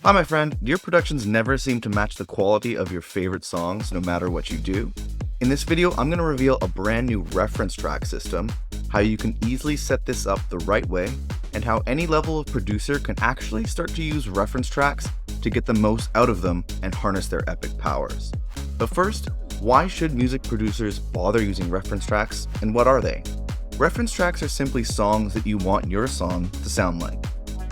Hi my friend, your productions never seem to match the quality of your favorite songs no matter what you do. In this video, I'm going to reveal a brand new reference track system, how you can easily set this up the right way, and how any level of producer can actually start to use reference tracks to get the most out of them and harness their epic powers. But first, why should music producers bother using reference tracks, and what are they? Reference tracks are simply songs that you want your song to sound like.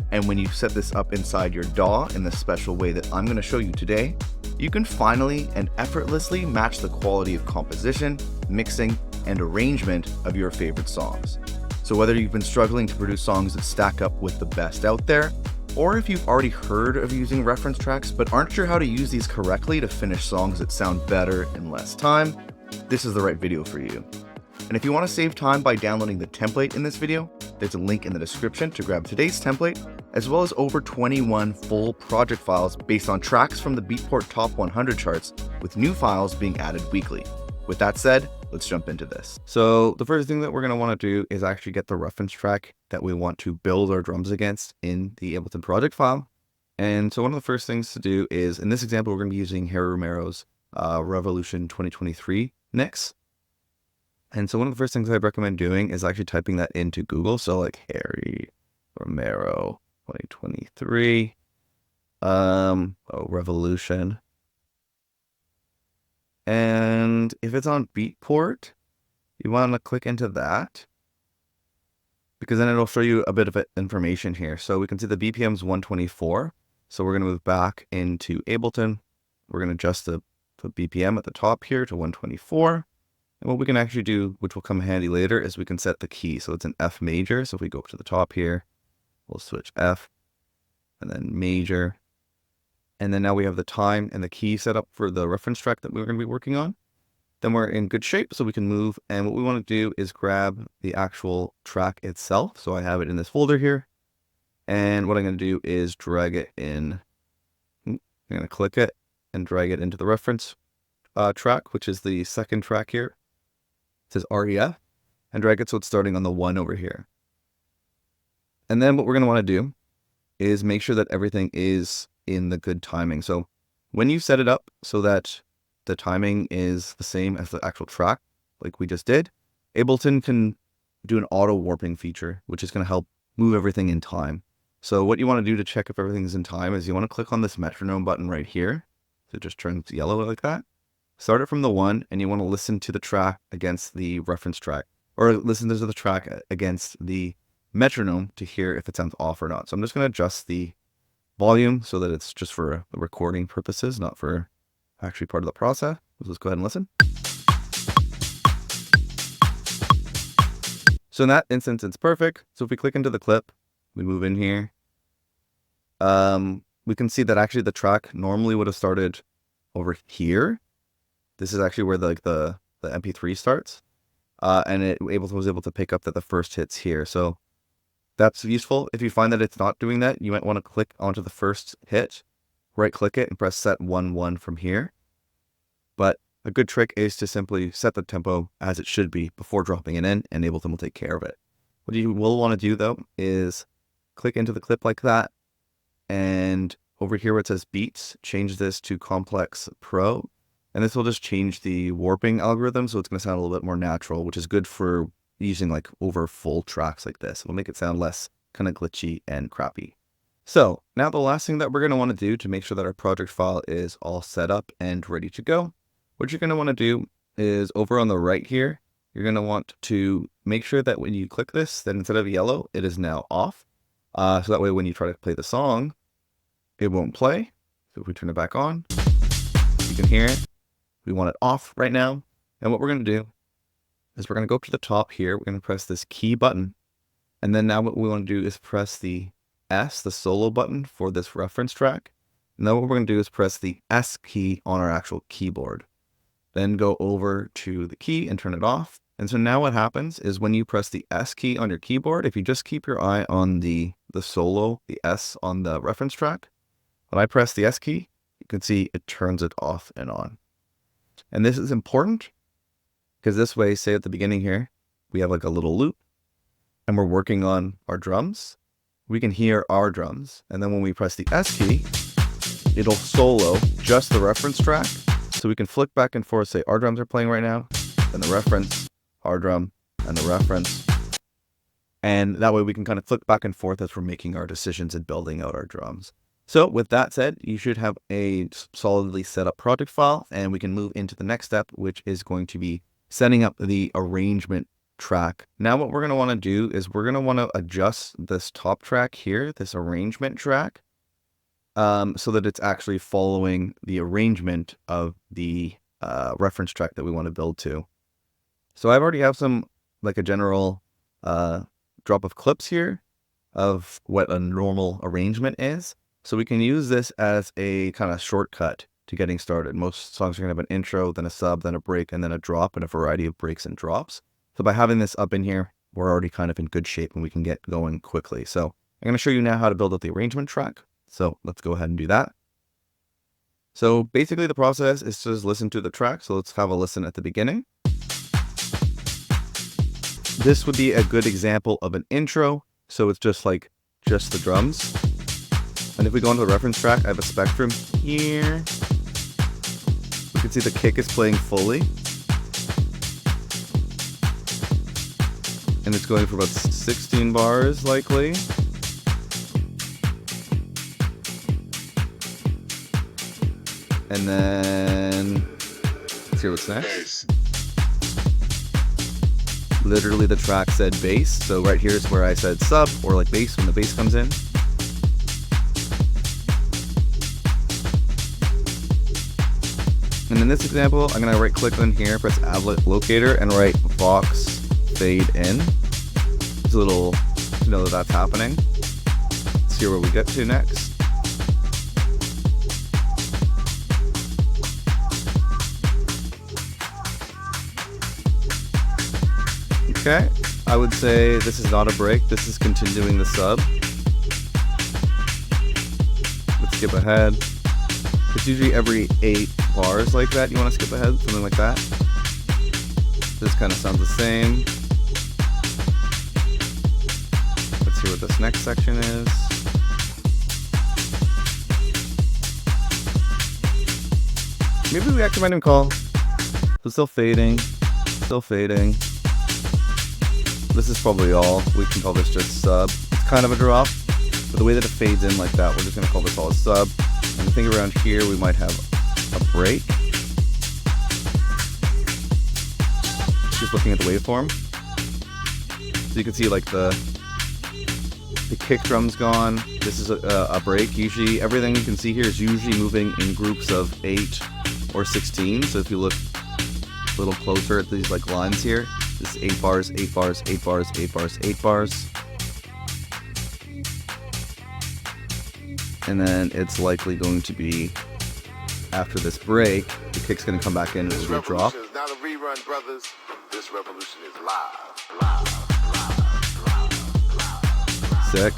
And when you set this up inside your DAW in the special way that I'm going to show you today, you can finally and effortlessly match the quality of composition, mixing, and arrangement of your favorite songs. So whether you've been struggling to produce songs that stack up with the best out there, or if you've already heard of using reference tracks but aren't sure how to use these correctly to finish songs that sound better in less time, this is the right video for you. And if you want to save time by downloading the template in this video, there's a link in the description to grab today's template, as well as over 21 full project files based on tracks from the Beatport Top 100 charts, with new files being added weekly. With that said, let's jump into this. So the first thing that we're going to want to do is actually get the reference track that we want to build our drums against in the Ableton project file. And so one of the first things to do is, in this example, we're going to be using Harry Romero's Revolution 2023 mix. And so one of the first things I'd recommend doing is actually typing that into Google. So like Harry Romero 2023, Revolution. And if it's on Beatport, you want to click into that, because then it'll show you a bit of information here. So we can see the BPM's 124. So we're going to move back into Ableton. We're going to adjust the BPM at the top here to 124. And what we can actually do, which will come handy later, is we can set the key. So it's an F major. So if we go up to the top here, we'll switch F and then major. And then now we have the time and the key set up for the reference track that we're going to be working on. Then we're in good shape, so we can move. And what we want to do is grab the actual track itself. So I have it in this folder here. And what I'm going to do is drag it in. I'm going to click it and drag it into the reference track, which is the second track here. It says REF, and drag it so it's starting on the 1 over here. And then what we're going to want to do is make sure that everything is in the good timing. So when you set it up so that the timing is the same as the actual track, like we just did, Ableton can do an auto warping feature, which is going to help move everything in time. So what you want to do to check if everything's in time is you want to click on this metronome button right here. So it just turns yellow like that. Start it from the 1, and you want to listen to the track against the reference track, or listen to the track against the metronome to hear if it sounds off or not. So I'm just going to adjust the volume so that it's just for recording purposes, not for actually part of the process. Let's go ahead and listen. So in that instance, it's perfect. So if we click into the clip, we move in here, we can see that actually the track normally would have started over here. This is actually where the MP3 starts, and Ableton was able to pick up that the first hit's here. So that's useful. If you find that it's not doing that, you might want to click onto the first hit, right click it, and press set 1-1 from here. But a good trick is to simply set the tempo as it should be before dropping it in, and Ableton will take care of it. What you will want to do though is click into the clip like that, and over here where it says beats, change this to Complex Pro. And this will just change the warping algorithm, so it's going to sound a little bit more natural, which is good for using like over full tracks like this. It'll make it sound less kind of glitchy and crappy. So now the last thing that we're going to want to do to make sure that our project file is all set up and ready to go, what you're going to want to do is over on the right here, you're going to want to make sure that when you click this, that instead of yellow, it is now off. So that way when you try to play the song, it won't play. So if we turn it back on, you can hear it. We want it off right now. And what we're going to do is we're going to go up to the top here. We're going to press this key button. And then now what we want to do is press the S, the solo button for this reference track. And then what we're going to do is press the S key on our actual keyboard. Then go over to the key and turn it off. And so now what happens is when you press the S key on your keyboard, if you just keep your eye on the solo, the S on the reference track, when I press the S key, you can see it turns it off and on. And this is important because this way, say at the beginning here, we have like a little loop and we're working on our drums. We can hear our drums. And then when we press the S key, it'll solo just the reference track. So we can flick back and forth, say our drums are playing right now, then the reference, our drum, and the reference. And that way we can kind of flick back and forth as we're making our decisions and building out our drums. So with that said, you should have a solidly set up project file, and we can move into the next step, which is going to be setting up the arrangement track. Now what we're going to want to do is we're going to want to adjust this top track here, this arrangement track, so that it's actually following the arrangement of the reference track that we want to build to. So I've already have some, like a general drop of clips here of what a normal arrangement is. So we can use this as a kind of shortcut to getting started. Most songs are going to have an intro, then a sub, then a break, and then a drop, and a variety of breaks and drops. So by having this up in here, we're already kind of in good shape and we can get going quickly. So I'm going to show you now how to build out the arrangement track. So let's go ahead and do that. So basically the process is to just listen to the track. So let's have a listen at the beginning. This would be a good example of an intro. So it's just the drums. And if we go into the reference track, I have a spectrum here. We can see the kick is playing fully. And it's going for about 16 bars likely. And then let's hear what's next. Literally the track said bass. So right here is where I said sub, or like bass when the bass comes in. And in this example, I'm going to right click on here, press Ableton locator, and write Vox fade in. It's a little to know that that's happening. Let's hear where we get to next. Okay, I would say this is not a break. This is continuing the sub. Let's skip ahead. It's usually every 8 bars like that. You want to skip ahead, something like that. This kind of sounds the same. Let's see what this next section is. Maybe we actually might even call. So still fading, still fading. This is probably all. We can call this just sub. It's kind of a drop, but the way that it fades in like that, we're just going to call this all a sub. And I think around here we might have a break. Just looking at the waveform. So you can see like the kick drum's gone. This is a break. Usually everything you can see here is usually moving in groups of 8 or 16. So if you look a little closer at these like lines here, this is 8 bars, 8 bars, 8 bars, 8 bars, 8 bars. And then it's likely going to be after this break, the kick's going to come back in and it'll drop. This revolution is not a rerun, brothers. This revolution is live. Sick.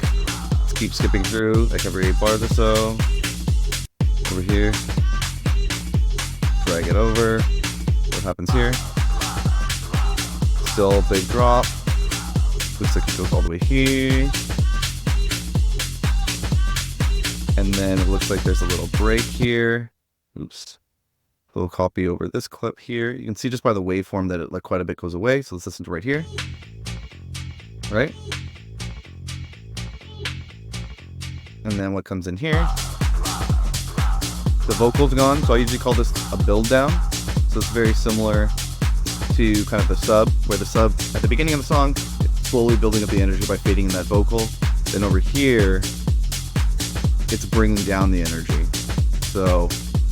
Let's keep skipping through like every 8 bars or so. Over here. Drag it over. What happens here? Still big drop. Looks like it goes all the way here. And then it looks like there's a little break here. Oops. A little copy over this clip here. You can see just by the waveform that it like quite a bit goes away. So let's listen to right here. Right? And then what comes in here? The vocal's gone. So I usually call this a build down. So it's very similar to kind of the sub, where the sub at the beginning of the song, it's slowly building up the energy by fading in that vocal. Then over here, it's bringing down the energy. So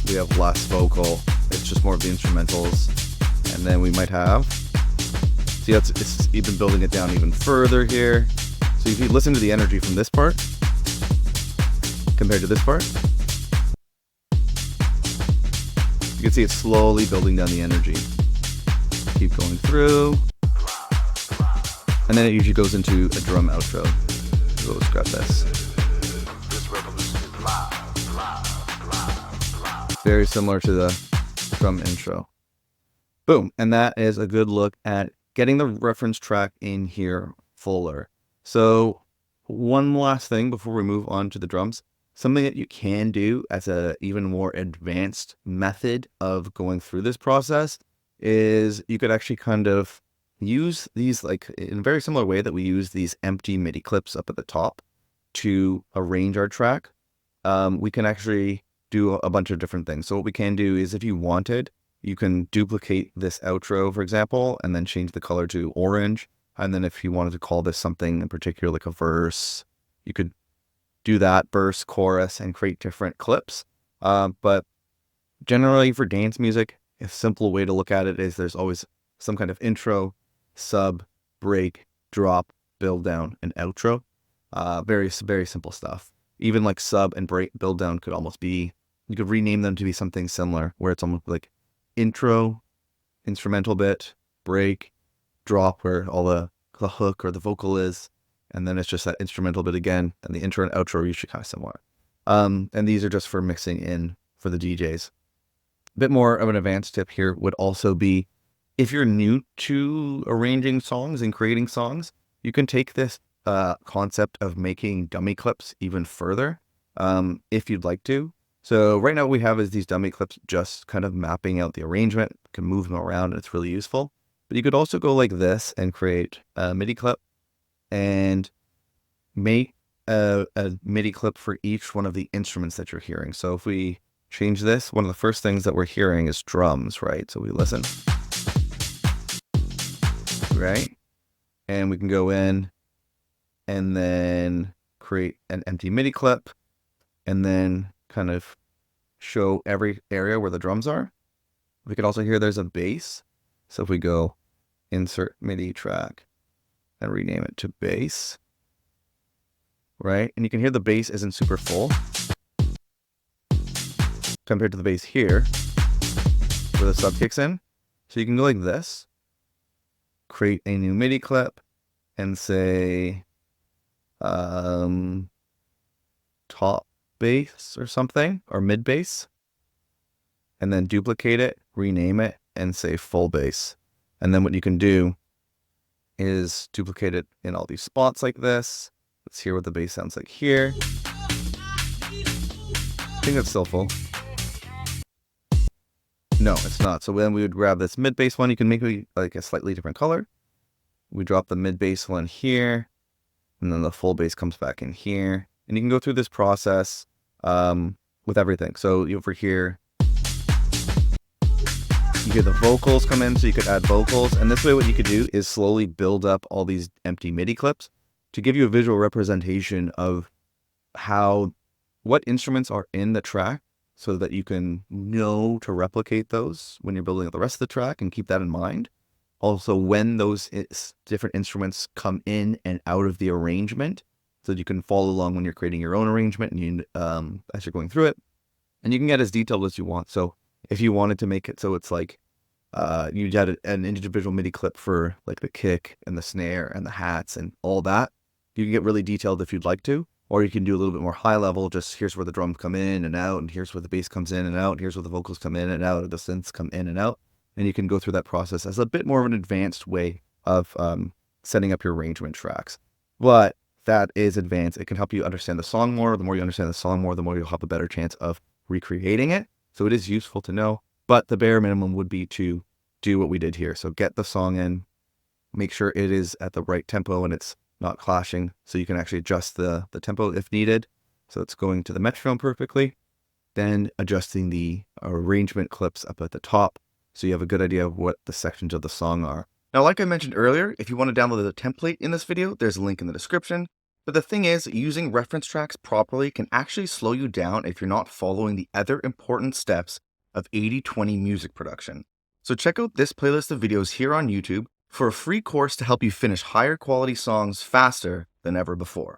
we have less vocal. It's just more of the instrumentals. And then we might have, see, it's even building it down even further here. So if you listen to the energy from this part compared to this part, you can see it's slowly building down the energy. Keep going through. And then it usually goes into a drum outro. So let's grab this. Very similar to the drum intro. Boom. And that is a good look at getting the reference track in here fuller. So one last thing before we move on to the drums. Something that you can do as a even more advanced method of going through this process is you could actually kind of use these like in a very similar way that we use these empty MIDI clips up at the top to arrange our track. We can actually do a bunch of different things. So what we can do is if you wanted, you can duplicate this outro, for example, and then change the color to orange. And then if you wanted to call this something in particular, like a verse, you could do that verse, chorus, and create different clips. But generally for dance music, a simple way to look at it is there's always some kind of intro, sub, break, drop, build down, and outro. Very simple stuff. Even like sub and break, build down could almost be, you could rename them to be something similar, where it's almost like intro, instrumental bit, break, drop, where all the hook or the vocal is, and then it's just that instrumental bit again, and the intro and outro are usually kind of similar. And these are just for mixing in for the DJs. A bit more of an advanced tip here would also be, if you're new to arranging songs and creating songs, you can take this concept of making dummy clips even further, if you'd like to. So right now what we have is these dummy clips just kind of mapping out the arrangement. You can move them around and it's really useful. But you could also go like this and create a MIDI clip and make a MIDI clip for each one of the instruments that you're hearing. So if we change this, one of the first things that we're hearing is drums, right? So we listen, right? And we can go in and then create an empty MIDI clip and then kind of show every area where the drums are. We can also hear there's a bass. So if we go insert MIDI track and rename it to bass, right? And you can hear the bass isn't super full compared to the bass here where the sub kicks in. So you can go like this, create a new MIDI clip and say top bass or something, or mid bass, and then duplicate it, rename it, and say full bass. And then what you can do is duplicate it in all these spots like this. Let's hear what the bass sounds like here. I think it's still full. No, it's not. So then we would grab this mid bass one. You can make it like a slightly different color. We drop the mid bass one here, and then the full bass comes back in here. And you can go through this process with everything. So over here, you hear the vocals come in, so you could add vocals. And this way what you could do is slowly build up all these empty MIDI clips to give you a visual representation of what instruments are in the track, so that you can know to replicate those when you're building up the rest of the track and keep that in mind. Also, when those different instruments come in and out of the arrangement, so that you can follow along when you're creating your own arrangement and you, as you're going through it. And you can get as detailed as you want. So if you wanted to make it so it's like you had an individual MIDI clip for like the kick and the snare and the hats and all that, you can get really detailed if you'd like to. Or you can do a little bit more high level, just here's where the drums come in and out, and here's where the bass comes in and out, and here's where the vocals come in and out, or the synths come in and out. And you can go through that process as a bit more of an advanced way of setting up your arrangement tracks. But that is advanced. It can help you understand the song more. The more you understand the song more, the more you'll have a better chance of recreating it. So it is useful to know, but the bare minimum would be to do what we did here. So get the song in, make sure it is at the right tempo and it's not clashing, so you can actually adjust the tempo if needed. So it's going to the metronome perfectly. Then adjusting the arrangement clips up at the top, so you have a good idea of what the sections of the song are. Now, like I mentioned earlier, if you want to download the template in this video, there's a link in the description. But the thing is, using reference tracks properly can actually slow you down if you're not following the other important steps of 80/20 music production. So check out this playlist of videos here on YouTube for a free course to help you finish higher quality songs faster than ever before.